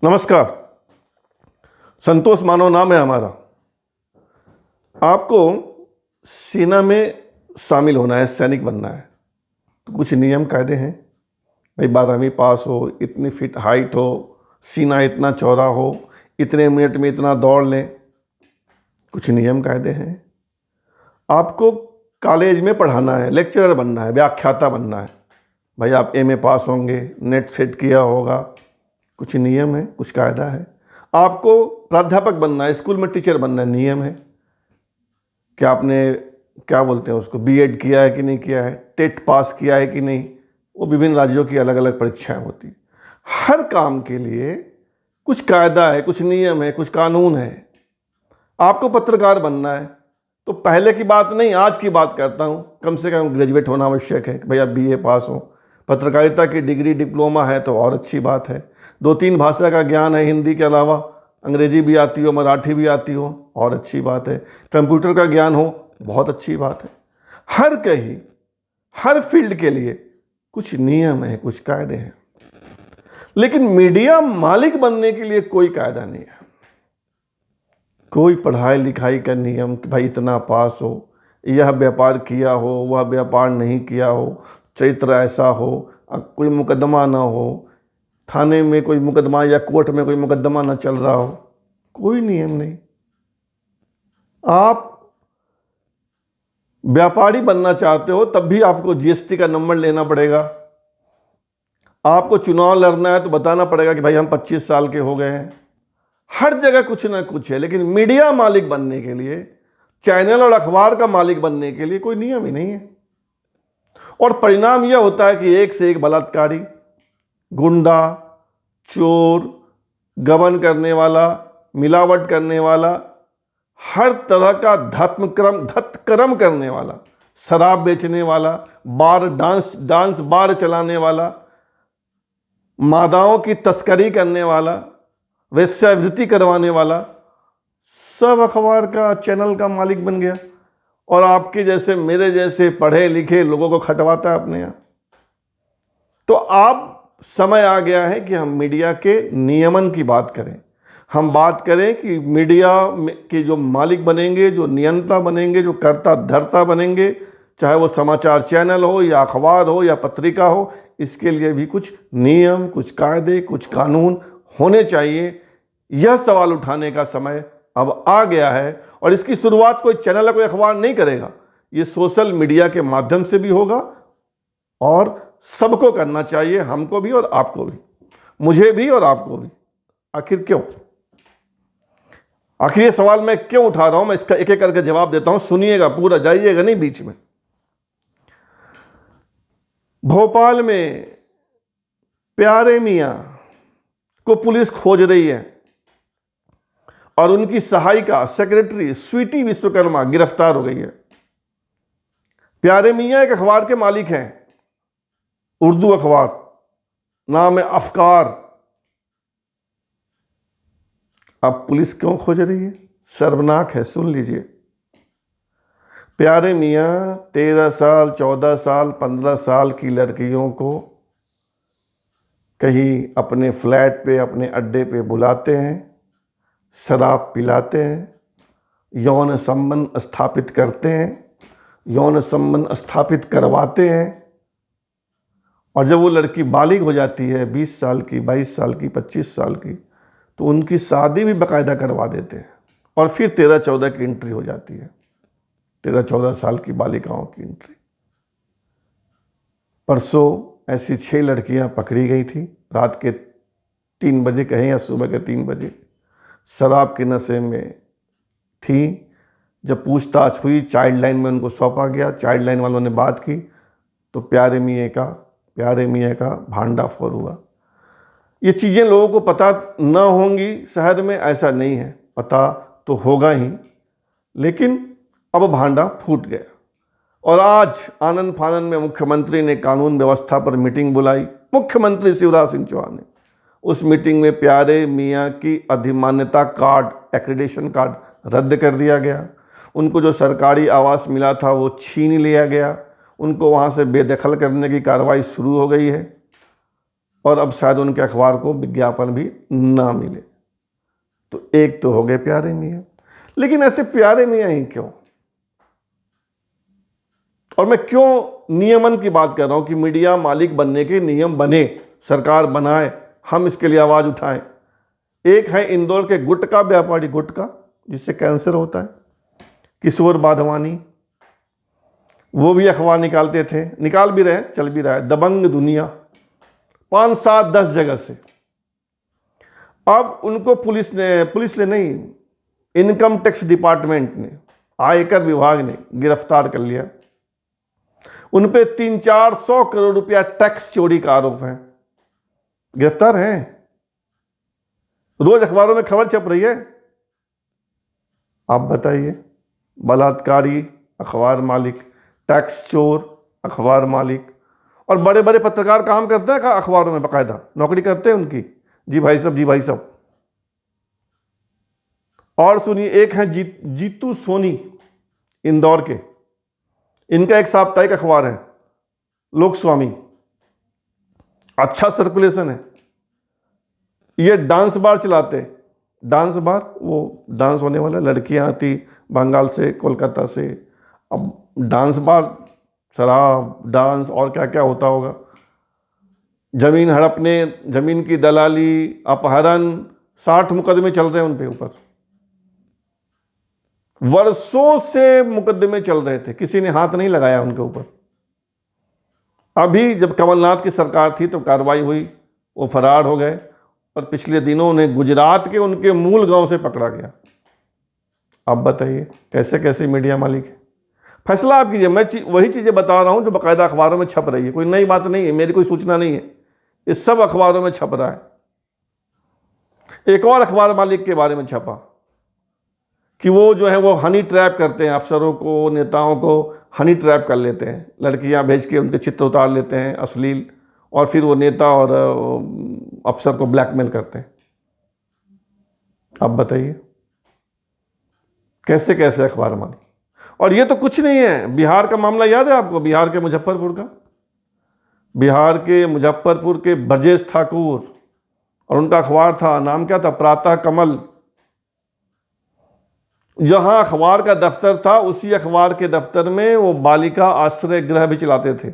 नमस्कार। संतोष मानव नाम है हमारा। आपको सेना में शामिल होना है, सैनिक बनना है, तो कुछ नियम कायदे हैं। भाई 12वीं पास हो, इतनी फिट हाइट हो, सीना इतना चौड़ा हो, इतने मिनट में इतना दौड़ लें, कुछ नियम कायदे हैं। आपको कॉलेज में पढ़ाना है, लेक्चरर बनना है, व्याख्याता बनना है, भाई आप एमए पास होंगे, नेट सेट किया होगा, कुछ नियम है, कुछ कायदा है। आपको प्राध्यापक बनना है, स्कूल में टीचर बनना है, नियम है कि आपने क्या बोलते हैं उसको, बीएड किया है कि नहीं किया है, टेट पास किया है कि नहीं। वो विभिन्न राज्यों की अलग अलग परीक्षाएं होती हैं। हर काम के लिए कुछ कायदा है, कुछ नियम है, कुछ कानून है। आपको पत्रकार बनना है तो पहले की बात नहीं, आज की बात करता हूँ, कम से कम ग्रेजुएट होना आवश्यक है कि भाई आप बीए पास हो। पत्रकारिता की डिग्री डिप्लोमा है तो और अच्छी बात है। 2-3 भाषा का ज्ञान है, हिंदी के अलावा अंग्रेजी भी आती हो, मराठी भी आती हो, और अच्छी बात है। कंप्यूटर का ज्ञान हो, बहुत अच्छी बात है। हर फील्ड के लिए कुछ नियम है, कुछ कायदे हैं। लेकिन मीडिया मालिक बनने के लिए कोई कायदा नहीं है, कोई पढ़ाई लिखाई का नियम कि भाई इतना पास हो, यह व्यापार किया हो, वह व्यापार नहीं किया हो, चरित्र ऐसा हो, कोई मुकदमा ना हो, थाने में कोई मुकदमा या कोर्ट में कोई मुकदमा ना चल रहा हो, कोई नियम नहीं। आप व्यापारी बनना चाहते हो तब भी आपको जीएसटी का नंबर लेना पड़ेगा। आपको चुनाव लड़ना है तो बताना पड़ेगा कि भाई हम 25 साल के हो गए हैं। हर जगह कुछ ना कुछ है। लेकिन मीडिया मालिक बनने के लिए, चैनल और अखबार का मालिक बनने के लिए कोई नियम ही नहीं है। और परिणाम यह होता है कि एक से एक बलात्कारी, गुंडा, चोर, गबन करने वाला, मिलावट करने वाला, हर तरह का धत्क्रम करने वाला, शराब बेचने वाला, डांस बार चलाने वाला, मादाओं की तस्करी करने वाला, वेश्यावृत्ति करवाने वाला, सब अखबार का, चैनल का मालिक बन गया और आपके जैसे, मेरे जैसे पढ़े लिखे लोगों को खटवाता है अपने यहाँ। तो आप समय आ गया है कि हम मीडिया के नियमन की बात करें। हम बात करें कि मीडिया के जो मालिक बनेंगे, जो नियंता बनेंगे, जो कर्ता धर्ता बनेंगे, चाहे वो समाचार चैनल हो या अखबार हो या पत्रिका हो, इसके लिए भी कुछ नियम, कुछ कायदे, कुछ कानून होने चाहिए। यह सवाल उठाने का समय अब आ गया है और इसकी शुरुआत कोई चैनल या कोई अखबार नहीं करेगा। ये सोशल मीडिया के माध्यम से भी होगा और सबको करना चाहिए, हमको भी और आपको भी, मुझे भी और आपको भी। आखिर क्यों? आखिर ये सवाल मैं क्यों उठा रहा हूं, मैं इसका एक एक करके जवाब देता हूं। सुनिएगा पूरा, जाइएगा नहीं बीच में। भोपाल में प्यारे मियां को पुलिस खोज रही है और उनकी सहायिका सेक्रेटरी स्वीटी विश्वकर्मा गिरफ्तार हो गई है। प्यारे मियां एक अखबार के मालिक हैं, उर्दू अखबार, नाम है अफकार। अब पुलिस क्यों खोज रही है? शर्मनाक है, सुन लीजिए। प्यारे मियां 13 साल, 14 साल, 15 साल की लड़कियों को कहीं अपने फ्लैट पे, अपने अड्डे पे बुलाते हैं, शराब पिलाते हैं, यौन संबंध स्थापित करते हैं, यौन संबंध स्थापित करवाते हैं और जब वो लड़की बालिग हो जाती है, 20 साल की, 22 साल की, 25 साल की, तो उनकी शादी भी बाकायदा करवा देते हैं और फिर 13-14 की एंट्री हो जाती है, 13-14 साल की बालिकाओं की एंट्री। परसों ऐसी 6 लड़कियां पकड़ी गई थी, रात के 3 बजे कहें या सुबह के 3 बजे, शराब के नशे में थी। जब पूछताछ हुई, चाइल्ड लाइन में उनको सौंपा गया, चाइल्ड लाइन वालों ने बात की तो प्यारे मियाँ का भांडाफोड़ हुआ। ये चीज़ें लोगों को पता न होंगी शहर में, ऐसा नहीं है, पता तो होगा ही, लेकिन अब भांडा फूट गया। और आज आनंद फानन में मुख्यमंत्री ने कानून व्यवस्था पर मीटिंग बुलाई, मुख्यमंत्री शिवराज सिंह चौहान ने। उस मीटिंग में प्यारे मियाँ की अधिमान्यता कार्ड, एक्रेडिटेशन कार्ड रद्द कर दिया गया। उनको जो सरकारी आवास मिला था वो छीन लिया गया। उनको वहाँ से बेदखल करने की कार्रवाई शुरू हो गई है। और अब शायद उनके अखबार को विज्ञापन भी ना मिले। तो एक तो हो गए प्यारे मियाँ, लेकिन ऐसे प्यारे मियाँ ही क्यों? और मैं क्यों नियमन की बात कर रहा हूं कि मीडिया मालिक बनने के नियम बने, सरकार बनाए, हम इसके लिए आवाज उठाएं। एक है इंदौर के गुटखा व्यापारी, गुटखा जिससे कैंसर होता है, किशोर बाधवानी, वो भी अखबार निकालते थे, निकाल भी रहे हैं, चल भी रहा है। दबंग दुनिया 5, 7, 10 जगह से। अब उनको पुलिस ने नहीं, इनकम टैक्स डिपार्टमेंट ने, आयकर विभाग ने गिरफ्तार कर लिया। उन पे 300-400 करोड़ रुपया टैक्स चोरी का आरोप है, गिरफ्तार हैं। रोज अखबारों में खबर छप रही है। आप बताइए, बलात्कारी अखबार मालिक, टैक्स चोर अखबार मालिक, और बड़े बड़े पत्रकार काम करते हैं अखबारों में, बाकायदा नौकरी करते हैं उनकी। जी भाई साहब, जी भाई साहब। और सुनिए, एक है जीतू सोनी, इंदौर के, इनका एक साप्ताहिक अखबार है लोक स्वामी, अच्छा सर्कुलेशन है। ये डांस बार चलाते, डांस बार, वो डांस होने वाला, लड़कियां आती बंगाल से, कोलकाता से। अब डांस बार, शराब, डांस और क्या क्या होता होगा, जमीन हड़पने, जमीन की दलाली, अपहरण, 60 मुकदमे चल रहे हैं उन पे ऊपर। वर्षों से मुकदमे चल रहे थे, किसी ने हाथ नहीं लगाया उनके ऊपर। अभी जब कमलनाथ की सरकार थी तो कार्रवाई हुई, वो फरार हो गए, और पिछले दिनों उन्हें गुजरात के उनके मूल गांव से पकड़ा गया। अब बताइए कैसे कैसे मीडिया मालिक है। फैसला आप कीजिए। मैं वही चीजें बता रहा हूं जो बाकायदा अखबारों में छप रही है, कोई नई बात नहीं है, मेरी कोई सूचना नहीं है, ये सब अखबारों में छप रहा है। एक और अखबार मालिक के बारे में छपा कि वो जो है वो हनी ट्रैप करते हैं, अफसरों को, नेताओं को हनी ट्रैप कर लेते हैं, लड़कियां भेज के उनके चित्र उतार लेते हैं अश्लील, और फिर वो नेता और अफसर को ब्लैकमेल करते हैं। अब बताइए कैसे कैसे अखबार मालिक। और ये तो कुछ नहीं है, बिहार का मामला याद है आपको, बिहार के मुजफ्फरपुर का, बिहार के मुजफ्फरपुर के ब्रजेश ठाकुर, और उनका अखबार था, नाम क्या था, प्रातः कमल। जहां अखबार का दफ्तर था, उसी अखबार के दफ्तर में वो बालिका आश्रय गृह भी चलाते थे,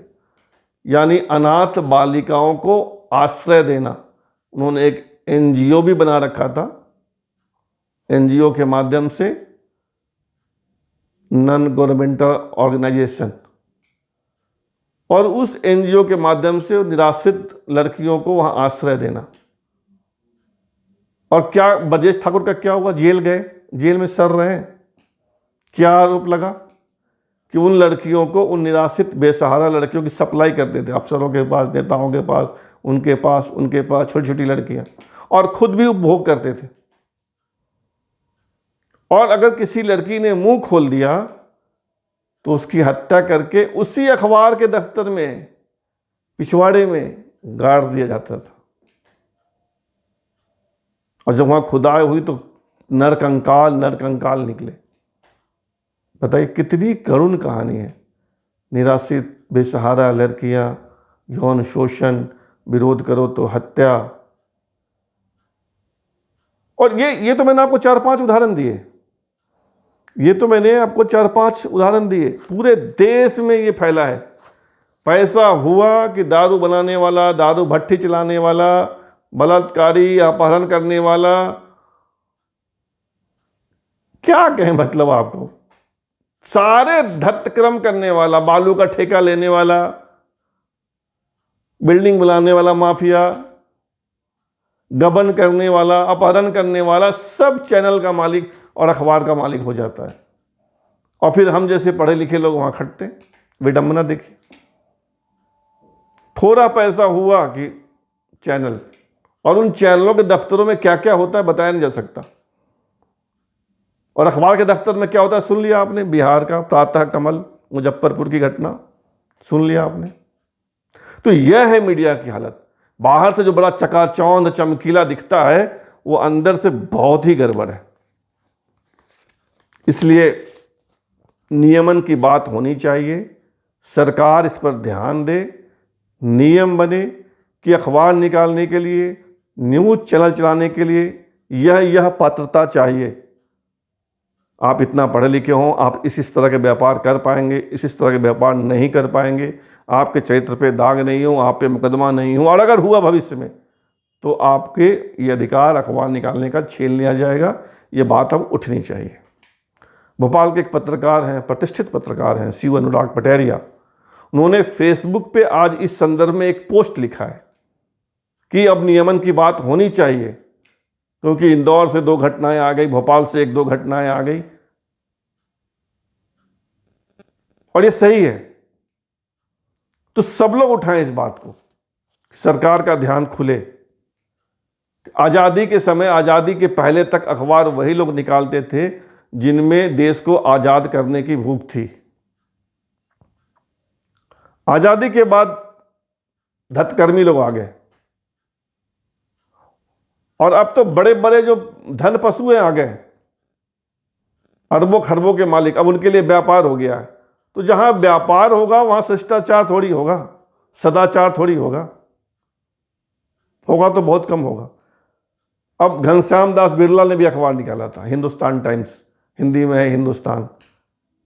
यानी अनाथ बालिकाओं को आश्रय देना। उन्होंने एक एनजीओ भी बना रखा था, एनजीओ के माध्यम से, नॉन गवर्नमेंटल ऑर्गेनाइजेशन, और उस एनजीओ के माध्यम से निराश्रित लड़कियों को वहां आश्रय देना। और क्या ब्रजेश ठाकुर का क्या हुआ, जेल गए, जेल में सड़ रहे हैं। क्या आरोप लगा कि उन लड़कियों को, उन निराश्रित बेसहारा लड़कियों की सप्लाई करते थे अफसरों के पास, नेताओं के पास, उनके पास छोटी छोटी लड़कियां, और खुद भी उपभोग करते थे। और अगर किसी लड़की ने मुंह खोल दिया तो उसकी हत्या करके उसी अखबार के दफ्तर में, पिछवाड़े में गाड़ दिया जाता था। और जब वहां खुदाई हुई तो नरकंकाल निकले। बताइए कितनी करुण कहानी है। निराश्रित बेसहारा लड़कियां, यौन शोषण, विरोध करो तो हत्या। और ये तो मैंने आपको 4-5 उदाहरण दिए, ये तो मैंने आपको 4-5 उदाहरण दिए। पूरे देश में ये फैला है। पैसा हुआ कि दारू बनाने वाला, दारू भट्टी चलाने वाला, बलात्कारी, अपहरण करने वाला, क्या कहें मतलब आपको, सारे धत्क्रम करने वाला, बालू का ठेका लेने वाला, बिल्डिंग बनाने वाला माफिया, गबन करने वाला, अपहरण करने वाला, सब चैनल का मालिक और अखबार का मालिक हो जाता है। और फिर हम जैसे पढ़े लिखे लोग वहां खटते हैं। विडंबना देखिए, थोड़ा पैसा हुआ कि चैनल, और उन चैनलों के दफ्तरों में क्या क्या होता है बताया नहीं जा सकता। और अखबार के दफ्तर में क्या होता है सुन लिया आपने, बिहार का प्रातः कमल, मुजफ्फरपुर की घटना सुन लिया आपने। तो यह है मीडिया की हालत। बाहर से जो बड़ा चकाचौंध चमकीला दिखता है, वो अंदर से बहुत ही गड़बड़ है। इसलिए नियमन की बात होनी चाहिए, सरकार इस पर ध्यान दे, नियम बने, कि अखबार निकालने के लिए, न्यूज़ चैनल चलाने के लिए यह पात्रता चाहिए। आप इतना पढ़े लिखे हों, आप इस तरह के व्यापार कर पाएंगे, इस तरह के व्यापार नहीं कर पाएंगे, आपके चरित्र पे दाग नहीं हो, आप पे मुकदमा नहीं हो, और अगर हुआ भविष्य में तो आपके ये अधिकार अखबार निकालने का छीन लिया जाएगा। ये बात अब उठनी चाहिए। भोपाल के एक पत्रकार हैं, प्रतिष्ठित पत्रकार हैं, शिव अनुराग पटेरिया, उन्होंने फेसबुक पे आज इस संदर्भ में एक पोस्ट लिखा है कि अब नियमन की बात होनी चाहिए, क्योंकि इंदौर से 2 घटनाएं आ गई, भोपाल से 1-2 घटनाएं आ गई, और ये सही है। तो सब लोग उठाएं इस बात को, सरकार का ध्यान खुले। आज़ादी के समय, आज़ादी के पहले तक अखबार वही लोग निकालते थे जिनमें देश को आज़ाद करने की भूख थी। आज़ादी के बाद हथकर्मी लोग आ गए, और अब तो बड़े बड़े जो धन पशु हैं आ गए, अरबों खरबों के मालिक, अब उनके लिए व्यापार हो गया है। तो जहां व्यापार होगा वहां शिष्टाचार थोड़ी होगा, सदाचार थोड़ी होगा, होगा तो बहुत कम होगा। अब घनश्याम दास बिरला ने भी अखबार निकाला था, हिंदुस्तान टाइम्स, हिंदी में है हिंदुस्तान,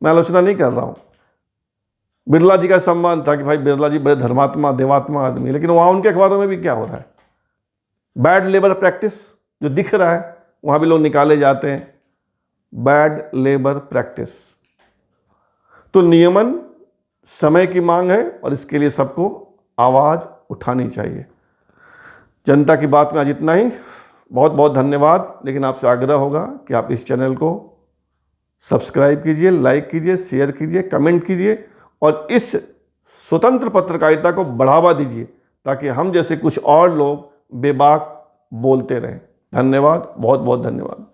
मैं आलोचना नहीं कर रहा हूं। बिरला जी का सम्मान था कि भाई बिरला जी बड़े धर्मात्मा देवात्मा आदमी, लेकिन वहां उनके अखबारों में भी क्या हो रहा है, बैड लेबर प्रैक्टिस जो दिख रहा है, वहां भी लोग निकाले जाते हैं, बैड लेबर प्रैक्टिस। तो नियमन समय की मांग है, और इसके लिए सबको आवाज उठानी चाहिए। जनता की बात में आज इतना ही। बहुत बहुत धन्यवाद। लेकिन आपसे आग्रह होगा कि आप इस चैनल को सब्सक्राइब कीजिए, लाइक कीजिए, शेयर कीजिए, कमेंट कीजिए, और इस स्वतंत्र पत्रकारिता को बढ़ावा दीजिए, ताकि हम जैसे कुछ और लोग बेबाक बोलते रहें। धन्यवाद, बहुत बहुत धन्यवाद।